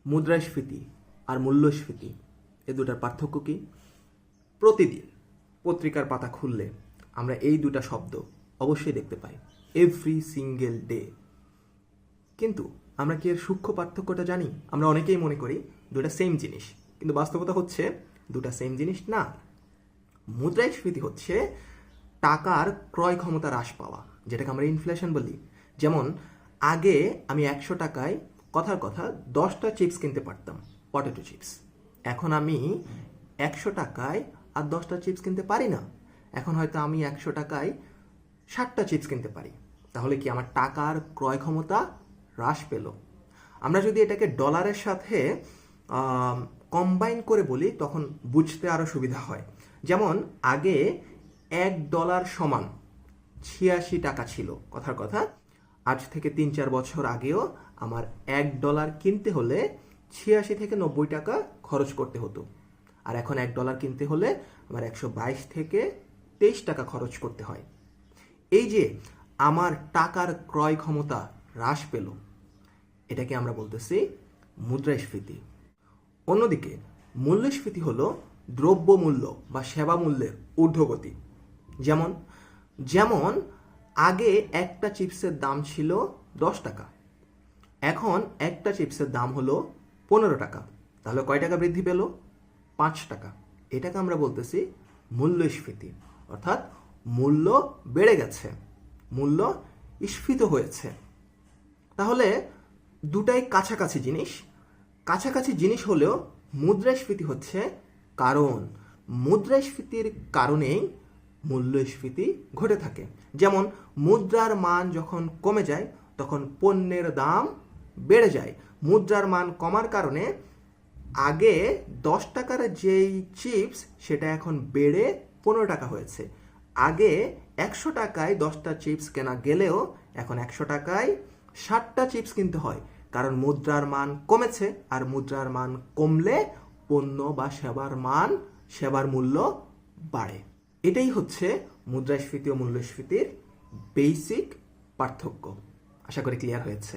মুদ্রাস্ফীতি আর মূল্যস্ফীতি এ দুটার পার্থক্য কি? প্রতিদিন পত্রিকার পাতা খুললে আমরা এই দুটা শব্দ অবশ্যই দেখতে পাই, এভরি সিঙ্গেল ডে। কিন্তু আমরা কি এর সূক্ষ্ম পার্থক্যটা জানি? আমরা অনেকেই মনে করি দুটা সেম জিনিস, কিন্তু বাস্তবতা হচ্ছে দুটা সেম জিনিস না। মুদ্রাস্ফীতি হচ্ছে টাকার ক্রয় ক্ষমতা হ্রাস পাওয়া, যেটাকে আমরা ইনফ্লেশন বলি। যেমন আগে আমি 100 টাকায় কথার কথা 10টা চিপস কিনতে পারতাম, পটেটো চিপস। এখন আমি 100 টাকায় আর 10টা চিপস কিনতে পারি না। এখন হয়তো আমি 100 টাকায় 60টা চিপস কিনতে পারি। তাহলে কি আমার টাকার ক্রয় ক্ষমতা হ্রাস পেল? আমরা যদি এটাকে ডলারের সাথে কম্বাইন করে বলি তখন বুঝতে আরও সুবিধা হয়। যেমন আগে $1 সমান 86 টাকা ছিল কথার কথা। আজ থেকে 3-4 বছর আগেও আমার $1 কিনতে হলে 86 থেকে 90 টাকা খরচ করতে হতো। আর এখন $1 কিনতে হলে আমার 122 থেকে 23 টাকা খরচ করতে হয়। এই যে আমার টাকার ক্রয় ক্ষমতা হ্রাস পেল, এটাকে আমরা বলতেছি মুদ্রাস্ফীতি। অন্যদিকে মূল্যস্ফীতি হলো দ্রব্যমূল্য বা সেবা মূল্যের ঊর্ধ্বগতি। যেমন যেমন আগে একটা চিপসের দাম ছিল 10 টাকা, এখন একটা চিপসের দাম হলো 15 টাকা। তাহলে কয় টাকা বৃদ্ধি পেল? 5 টাকা। এটাকে আমরা বলতেছি মূল্যস্ফীতি, অর্থাৎ মূল্য বেড়ে গেছে, মূল্য স্ফীত হয়েছে। তাহলে দুটাই কাছাকাছি জিনিস। কাছাকাছি জিনিস হলেও মুদ্রাস্ফীতি হচ্ছে কারণ। মুদ্রাস্ফীতির কারণেই মূল্যস্ফীতি ঘটে থাকে। যেমন মুদ্রার মান যখন কমে যায় তখন পণ্যের দাম বেড়ে যায়। মুদ্রার মান কমার কারণে আগে 10 টাকার যেই চিপস সেটা এখন বেড়ে 15 টাকা হয়েছে। আগে 100 টাকায় 10টা চিপস কেনা গেলেও এখন 100 টাকায় 60টা চিপস কিনতে হয়, কারণ মুদ্রার মান কমেছে। আর মুদ্রার মান কমলে পণ্য বা সেবার মূল্য বাড়ে। এটাই হচ্ছে মুদ্রাস্ফীতি ও মূল্যস্ফীতির বেসিক পার্থক্য। আশা করি ক্লিয়ার হয়েছে।